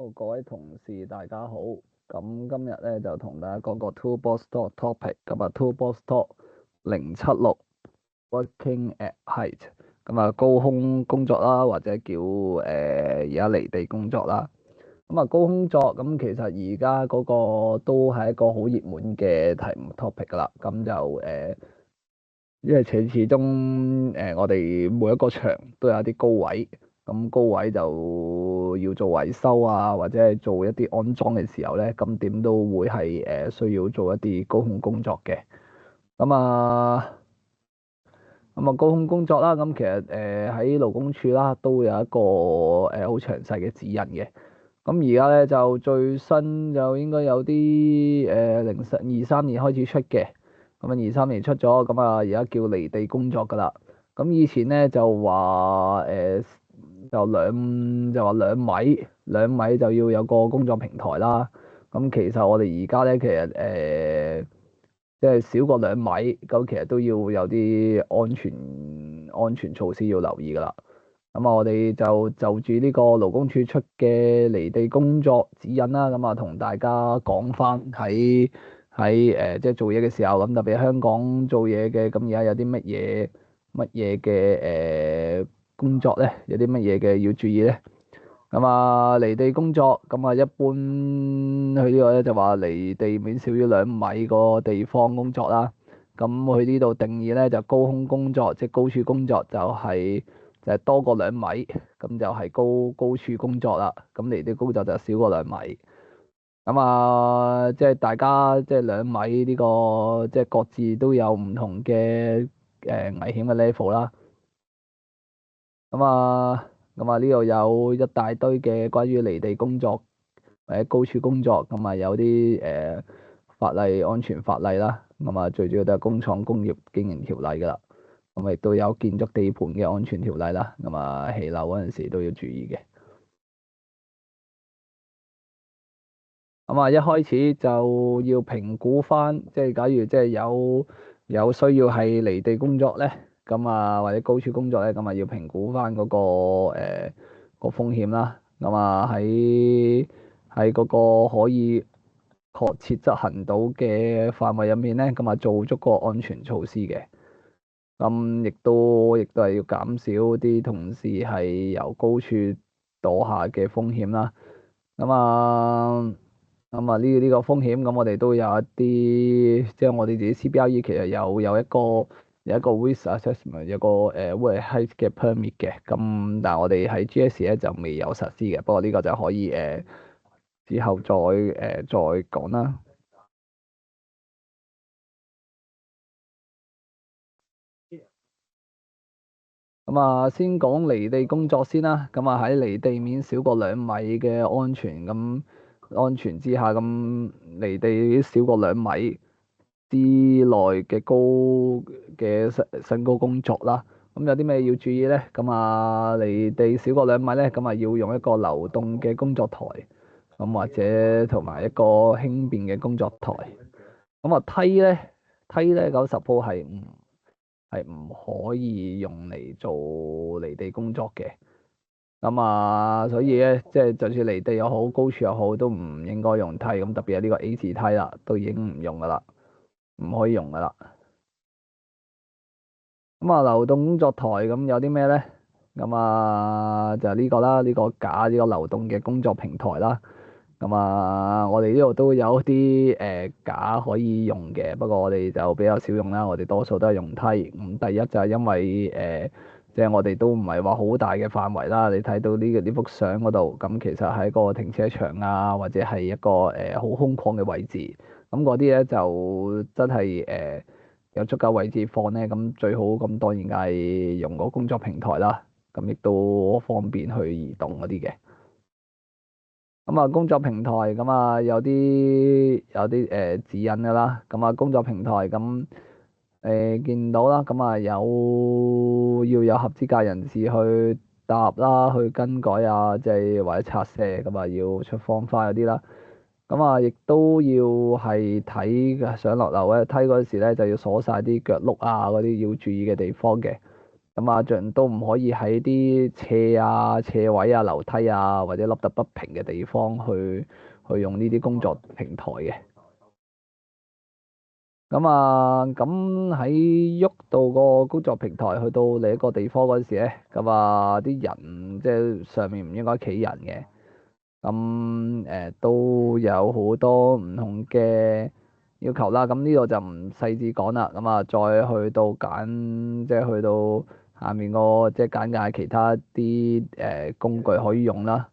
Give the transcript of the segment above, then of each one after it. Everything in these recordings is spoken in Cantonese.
好，各位同事大家好，咁今日咧就同大家講個 Toolbox Talk topic，咁啊 Toolbox Talk 076 Working at Height，咁啊高空工作啦，或者叫而家離地工作啦。咁啊高空作咁其實而家嗰個都係一個好熱門嘅題目 topic 噶啦，咁就因為始終我哋每一個場都有啲高位，咁高位就要做維修啊，或者係做一啲安裝嘅時候咧，咁點都會係需要做一啲高空工作嘅。咁啊，高空工作啦，咁其實喺勞工處啦都有一個好詳細嘅指引嘅。咁而家咧就最新就應該有啲2023年開始出嘅。咁啊23年出咗，咁啊而家叫離地工作㗎啦。咁以前咧就話就話兩米就要有個工作平台啦。咁其實我哋而家咧其實即係少過2米，咁其實都要有啲安全措施要留意㗎啦。咁啊，我哋就住呢個勞工處出嘅離地工作指引啦，咁啊同大家講翻喺即係做嘢嘅時候，咁特別香港做嘢嘅，咁而家有啲乜嘢嘅工作咧，有啲乜嘢嘅要注意咧？咁啊離地工作，咁啊一般佢呢個咧就話離地面少於2米個地方工作啦。咁佢呢度定義咧就高空工作，即係高處工作就係多過2米，咁就係高處工作啦。咁離地工作就少過2米。咁啊，即係大家即係2米呢個，即係各自都有唔同嘅危險嘅 level 啦。咁啊，呢度有一大堆嘅關於離地工作或者高處工作，咁啊有啲法例安全法例啦。咁啊最主要都係工廠工業經營條例㗎啦。咁亦都有建築地盤嘅安全條例啦。咁啊起樓嗰陣時都要注意嘅。咁啊一開始就要評估翻，即係假如即係有需要係離地工作咧，咁啊或者高處工作咧，咁啊要評估翻嗰個個風險啦。咁啊喺嗰個可以確切執行到嘅範圍入面咧，咁啊做足個安全措施嘅。咁亦都係要減少啲同事係由高處墮下嘅風險啦。咁啊呢個風險，咁我哋都有一啲，即係我哋自己 CBRE 其實有一個 risk assessment，有個會係 height 嘅 permit 嘅。咁但係我哋喺 GS 咧就未有實施嘅，不過呢個就可以之後再講啦。咁啊，先講離地工作先啦。咁啊，喺離地面少過2米嘅安全之下，咁離地少過2米之內嘅身高工作啦。咁有啲咩要注意咧？咁啊，離地少過2米咧，咁啊要用一個流動嘅工作台，咁或者同埋一個輕便嘅工作台。咁啊梯咧90鋪係唔可以用嚟做離地工作嘅。咁啊，所以咧，即係就算離地又好，高處又好，都唔應該用梯。咁特別係呢個 A 字梯啦，都已經唔用噶啦，唔可以用噶啦。咁啊，流動工作台咁有啲咩咧？咁啊，就係呢個啦，呢個架呢個流動嘅工作平台啦。咁啊，我哋呢度都有啲架可以用嘅，不過我哋就比較少用啦。我哋多數都係用梯。咁第一就係因為即係我哋都唔係話好大嘅範圍啦。你睇到呢幅相嗰度，咁其實係個停車場啊，或者係一個好空曠嘅位置。咁嗰啲咧就真係有足夠位置放咧，咁最好咁當然係用個工作平台啦。咁亦都方便去移動嗰啲嘅。咁啊，工作平台咁啊，有啲指引㗎啦。咁啊，工作平台咁見到啦，咁啊要有合資格人士去搭啦，去更改啊，即係或者拆卸，咁啊要出方塊嗰啲啦。咁啊，亦都要係睇嘅上落樓咧，梯嗰時咧就要鎖晒啲腳轆啊，嗰啲要注意嘅地方嘅。咁啊，盡都唔可以喺啲斜位啊、樓梯啊或者凹凸不平嘅地方去用呢啲工作平台嘅。咁啊，咁喺喐到個工作平台去到另一個地方嗰陣時咧，咁啊啲人即係上面唔應該企人嘅。咁都有好多唔同嘅要求啦。咁呢度就唔細緻講啦。咁啊，再去到即係去到下面個即係簡介其他啲工具可以用啦。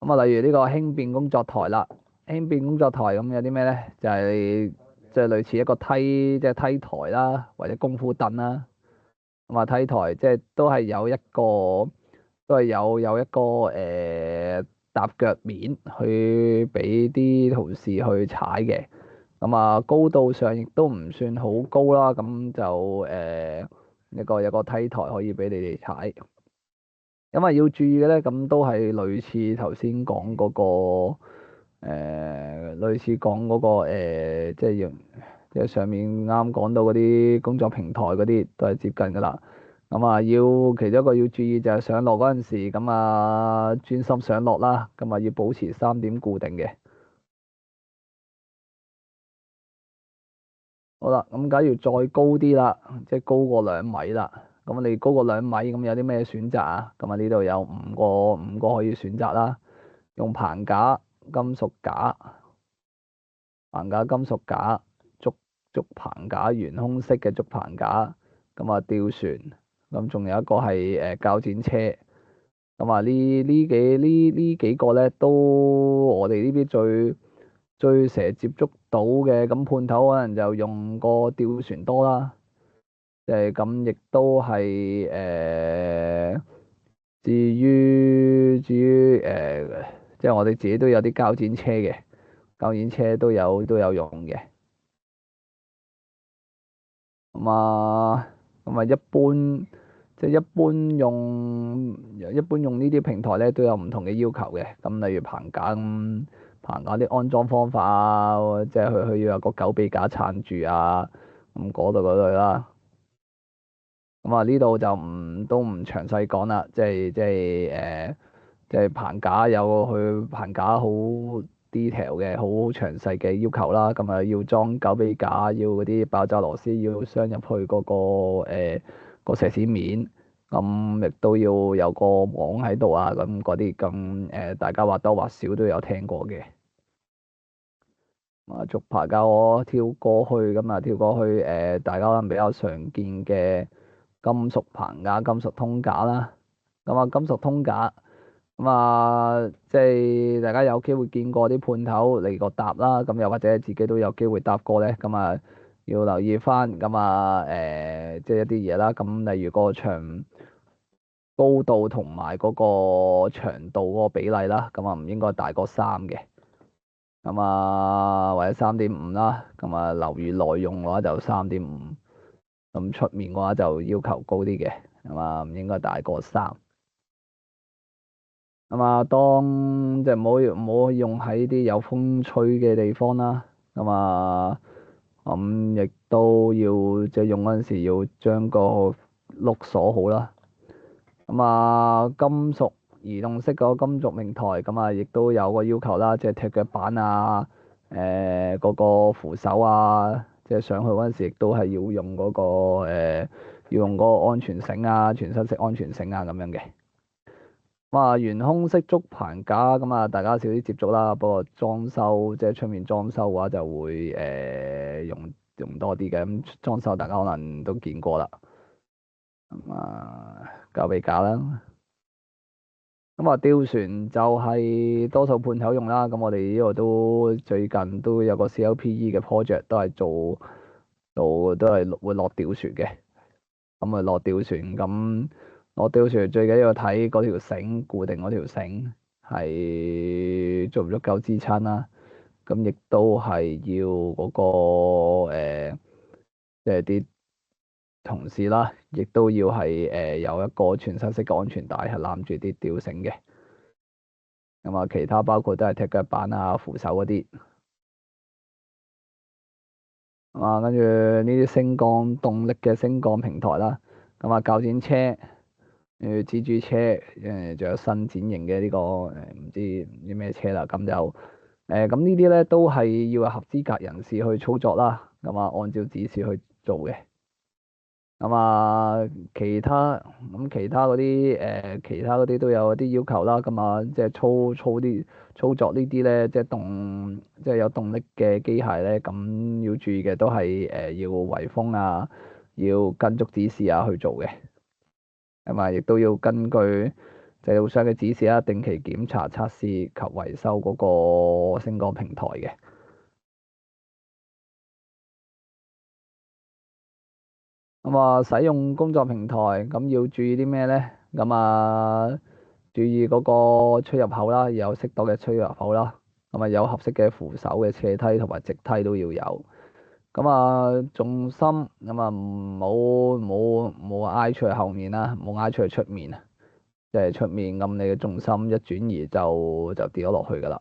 咁啊，例如呢個輕便工作台啦。輕便工作台咁有啲咩咧？就係即係類似一個梯，即係梯台啦，或者功夫凳啦。咁啊，梯台即係都係有一個，都係有一個踏腳面去俾啲同事去踩嘅。咁啊，高度上亦都唔算好高啦。咁就有個梯台可以俾你哋踩。咁啊，要注意嘅咧，咁都係類似頭先講嗰個類似講嗰個即係要即係上面啱講到嗰啲工作平台嗰啲都係接近㗎啦。咁啊，其中一個要注意就係上落嗰陣時，咁啊專心上落啦，咁啊要保持3點固定嘅。好啦，咁假如再高啲啦，即係高過2米啦，咁你高過2米，咁有啲咩選擇啊？咁啊呢度有五個可以選擇啦。用棚架、金屬架、金屬架、竹棚架、懸空式嘅竹棚架，咁啊吊船，咁仲有一個係鉸剪車，咁啊呢幾個咧都我哋呢邊最成日接觸到嘅。咁判頭可能就用個吊船多啦。咁亦都係至於即係我哋自己都有啲膠剪車嘅，膠剪車都有用嘅。咁啊一般用呢啲平台咧都有唔同嘅要求嘅。咁例如棚架啲安裝方法啊，即係佢要有個狗臂架撐住啊，咁嗰類啦。咁啊呢度就都唔詳細講啦。即係棚架有佢棚架好 detail 嘅，好詳細嘅要求啦。咁啊要裝狗臂架，要嗰啲爆炸螺絲要鑲入去嗰個石屎面，咁亦都要有個網喺度啊。咁嗰啲大家或多或少都有聽過嘅。竹棚架我跳過去，咁啊跳過去大家可能比較常見嘅金屬棚架、金屬通架啦。咁啊金屬通架。咁啊，即係大家有機會見過啲判頭嚟過搭啦。咁又或者自己都有機會搭過咧。咁啊，要留意翻咁啊，即係一啲嘢啦。咁例如個牆高度同埋嗰個長度嗰個比例啦，咁啊唔應該大過3嘅。咁啊，或者3.5啦。咁啊，樓宇內用嘅話就3.5。咁出面嘅話就要求高啲嘅，係嘛？唔應該大過3。咁啊，即係唔好用喺啲有風吹嘅地方啦。咁啊，咁亦都要即係用嗰陣時要將個轆鎖好啦。咁啊，金屬移動式嗰個金屬平台，咁啊亦都有個要求啦，即係踢腳板啊，嗰個扶手啊，即係上去嗰陣時亦都係要用要用嗰個安全繩啊，全身式安全繩啊咁樣嘅。懸空式竹棚架，咁啊大家少啲接觸啦。不過裝修即係出面裝修嘅話，就會用多啲嘅。咁裝修大家可能都見過啦。咁啊，狗臂架啦。咁啊，吊船就係多數判頭用啦。咁我哋呢度都最近都有個 CLPE 嘅 project，都係會落吊船嘅。咁啊，落吊船咁。我吊船最緊要睇嗰條繩，固定嗰條繩係足唔足夠支撐啦。咁亦都係要嗰個即係啲同事啦，亦都要係有一個全身式嘅安全帶係攬住啲吊繩嘅。咁啊，其他包括都係踢腳板啊、扶手嗰啲。跟住呢啲升降動力嘅升降平台啦。咁啊鉸剪車，蜘蛛車，仲有伸展型嘅呢個唔知咩車啦，咁就咁呢啲咧都係要有合資格人士去操作啦，咁啊按照指示去做嘅。咁啊，其他嗰啲其他嗰啲都有一啲要求啦。咁啊，即係操作呢啲咧，即係有動力嘅機械咧，咁要注意嘅都係要圍封啊，要跟足指示啊去做嘅。咁啊，亦都要根據製造商嘅指示啦，定期檢查、測試及維修嗰個升降平台嘅。咁啊，使用工作平台咁要注意啲咩咧？咁啊，注意嗰個出入口啦，有適當嘅出入口啦。咁啊，有合適嘅扶手嘅斜梯同埋直梯都要有。咁啊，重心咁啊，唔好挨出去後面啦，唔好挨出去出面啊。即係出面咁，你嘅重心一轉移就跌咗落去㗎啦。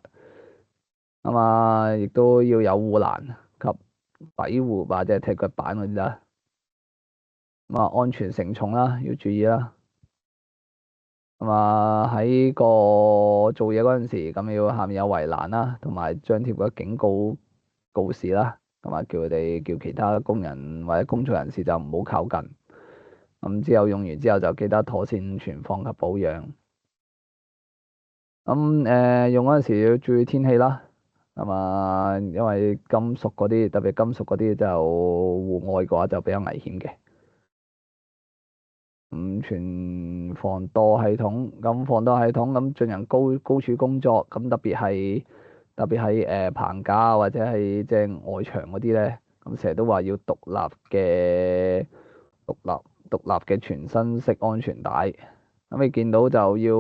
咁啊，亦都要有護欄及底護或者係踢腳板嗰啲啦。咁啊，安全承重啦，要注意啦。咁啊，喺個做嘢嗰陣時，咁要下面有圍欄啦，同埋張貼個警告告示啦。咁啊，叫其他工人或者工作人士就唔好靠近。咁之後用完之後就記得妥善存放及保養。咁用嗰陣時要注意天氣啦。咁啊，因為金屬嗰啲，特別金屬嗰啲就戶外嘅話就比較危險嘅。全防墮系統，咁防墮系統咁進行高處工作，咁特別係棚架啊或者係即係外牆嗰啲咧，咁成日都話要獨立嘅全身式安全帶，咁你見到就要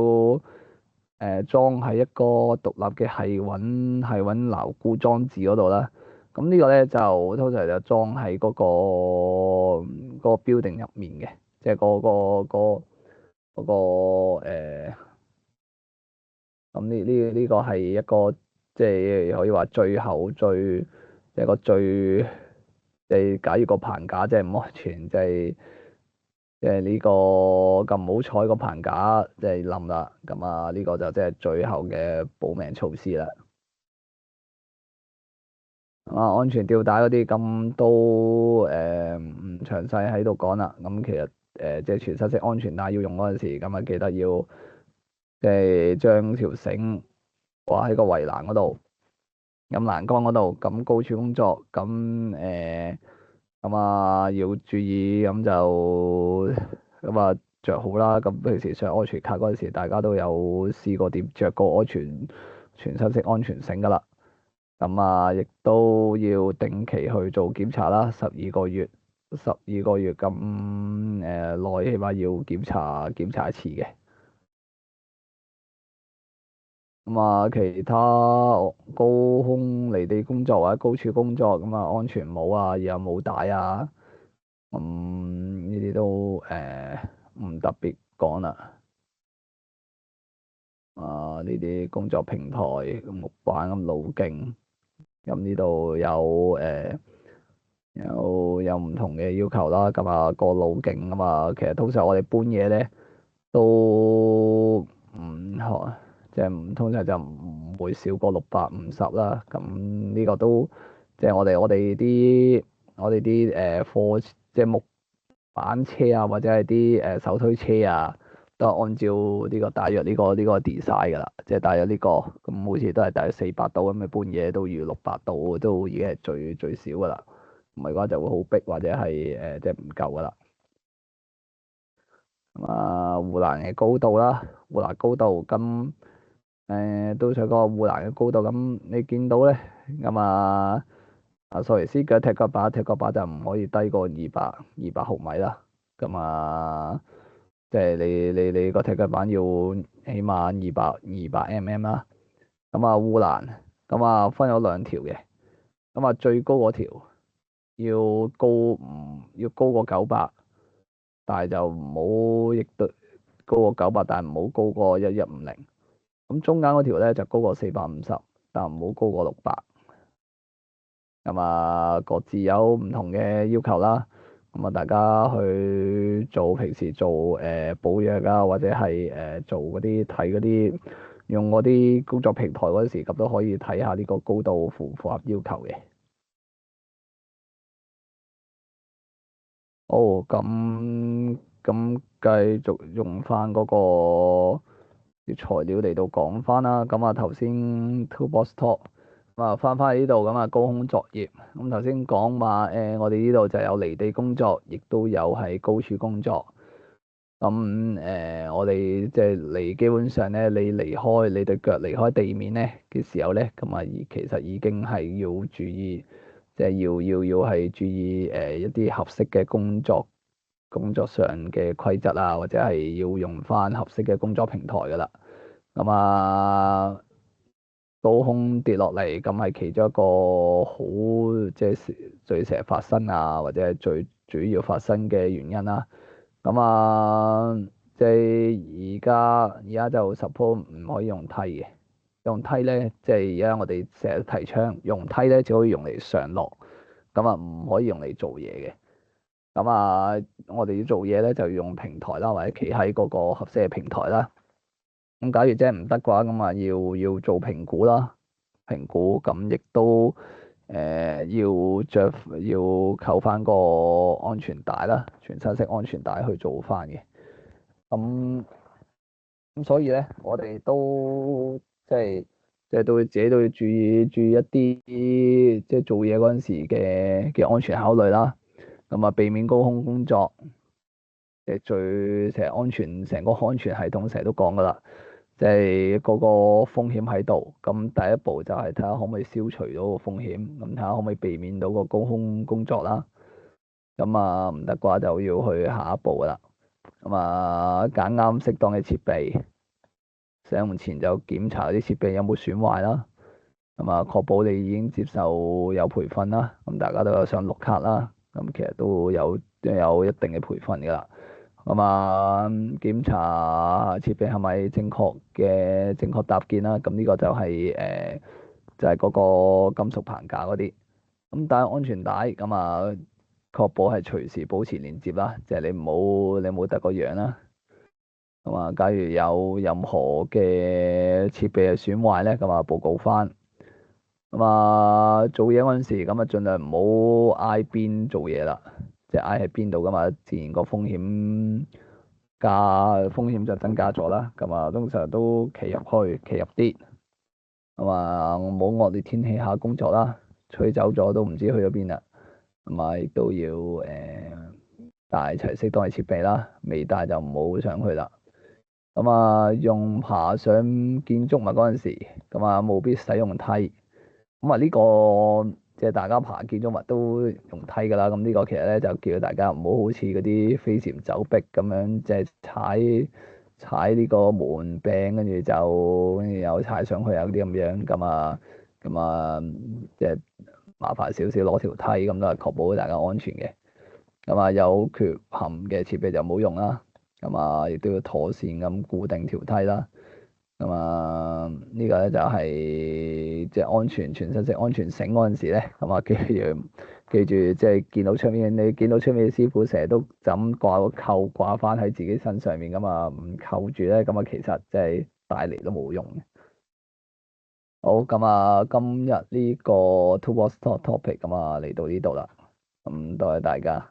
裝喺一個獨立嘅氣穩牢固裝置嗰度啦。咁呢個咧就通常就裝喺嗰個 building 入面嘅。即係咁呢個係一個即係可以話最後即係個最即係假如個棚架即係唔安全，即係呢個咁唔好彩個棚架即係冧啦，咁啊呢個就即係最後嘅保命措施啦。安全吊帶嗰啲咁都唔詳細喺度講啦。咁其實即係全身式安全帶要用嗰陣時，咁啊記得要即係將條繩掛喺個圍欄嗰度，咁欄杆嗰度，咁高處工作，咁啊要注意，咁啊着好啦。咁平時上安全卡嗰陣時，大家都有試過點着個全身式安全繩㗎啦。咁啊，亦都要定期去做檢查啦，十二個月咁內，起碼要檢查一次嘅。咁啊，其他高空離地工作或者高處工作，咁啊安全帽啊，有帽帶啊，呢啲都唔特別講啦。呢啲工作平台、木板咁路徑。咁呢度有唔同嘅要求啦，咁啊個路徑啊嘛，其實通常我哋搬嘢咧都唔學，即係唔通常就唔會少過650啦。咁呢個都即係我哋啲貨，即係木板車啊，或者係啲手推車啊，都係按照呢個大約呢個 design 㗎啦，即係大約呢個咁，好似都係大約400度咁，你搬嘢都要600度，都已經係最少㗎啦。唔係嘅話就會好逼，或者係即係唔夠㗎啦。咁啊，護欄嘅高度啦，護欄高度咁都想講護欄嘅高度咁，你見到咧咁sorry，絲腳踢腳板就唔可以低過二百毫米啦。咁即係你個踢腳板要起碼二百 mm 啦。咁護欄咁分咗兩條嘅。咁最高嗰條要高過900，但係就唔好亦都高過900，但係唔好高過1150。咁中間嗰條咧就高過450，但唔好高過600。咁各自有唔同嘅要求啦。咁啊，大家去做平時做保養啊，或者係做嗰啲睇嗰啲用嗰啲工作平台嗰陣時，咁都可以睇下呢個高度符唔符合要求嘅。好，咁繼續用翻嗰個啲材料嚟到講翻啦。咁啊頭先 Toolbox Talk 咁啊翻返嚟呢度咁啊高空作業。咁頭先講話我哋呢度就有離地工作，亦都有喺高處工作。咁我哋即係基本上咧，你對腳離開地面咧嘅時候咧，咁啊其實已經係要注意，即係要係注意一啲合適嘅工作上嘅規則啊，或者係要用翻合適嘅工作平台噶啦。咁啊，高空跌落嚟，咁係其中一個好即係最成日發生啊，或者係最主要發生嘅原因啦。咁啊，即係而家就 suppose 唔可以用梯嘅，用梯咧，即係而家我哋成日提倡用梯咧，只可以用嚟上落，咁啊唔可以用嚟做嘢嘅。咁啊，我哋要做嘢咧，就要用平台啦，或者企喺嗰個合適嘅平台啦。咁假如真係唔得嘅話，咁啊要做評估啦，評估咁亦都要扣翻個安全帶啦，全身式安全帶去做翻嘅。咁所以咧，我哋都即係都要注意一啲即係做嘢嗰陣時嘅安全考慮啦。咁啊，避免高空工作，最成日安全，成個安全系統成日都講噶啦，即係嗰個風險喺度。咁第一步就係睇下可唔可以消除到個風險，咁睇下可唔可以避免到個高空工作啦。咁啊，唔得嘅話就要去下一步噶啦。咁啊，揀啱適當嘅設備，使用前就檢查啲設備有冇損壞啦。咁啊，確保你已經接受有培訓啦。咁大家都有上綠卡啦。咁其實都有一定嘅培訓㗎啦。咁啊，檢查設備係咪正確搭建啦。咁呢個就係就係嗰個金屬棚架嗰啲。咁帶安全帶，咁啊確保係隨時保持連接啦，即係你冇得個樣啦。咁啊，假如有任何嘅設備係損壞咧，咁啊報告翻。咁啊，做嘢嗰陣時，咁啊盡量唔好挨邊做嘢啦，即係挨喺邊度噶嘛，自然個風險就增加咗啦。咁啊，通常都企入啲，咁啊冇惡劣天氣下工作啦，吹走咗都唔知去咗邊啦。咁啊，亦都要帶齊適當嘅設備啦，未帶就唔好上去啦。咁啊，用爬上建築物嗰陣時，咁啊務必使用梯。咁啊，呢個即係大家爬建築物都用梯㗎啦。咁呢個其實咧就叫大家唔好好似嗰啲飛檐走壁咁樣，即係踩呢個門柄，跟住又踩上去啊嗰啲咁樣。咁啊，即係麻煩少少攞條梯，咁都係確保大家安全嘅。咁啊，有缺陷嘅設備就唔好用啦。咁啊，亦都要妥善咁固定條梯啦。咁啊，呢個咧就係即係安全全身式安全繩嗰陣時咧，咁啊記住即係你見到出面嘅師傅成日都就咁掛個扣掛翻喺自己身上面，咁啊唔扣住咧，咁啊其實即係帶嚟都冇用嘅。好，咁啊今日呢個 Toolbox Talk topic 咁啊嚟到呢度啦，咁多謝大家。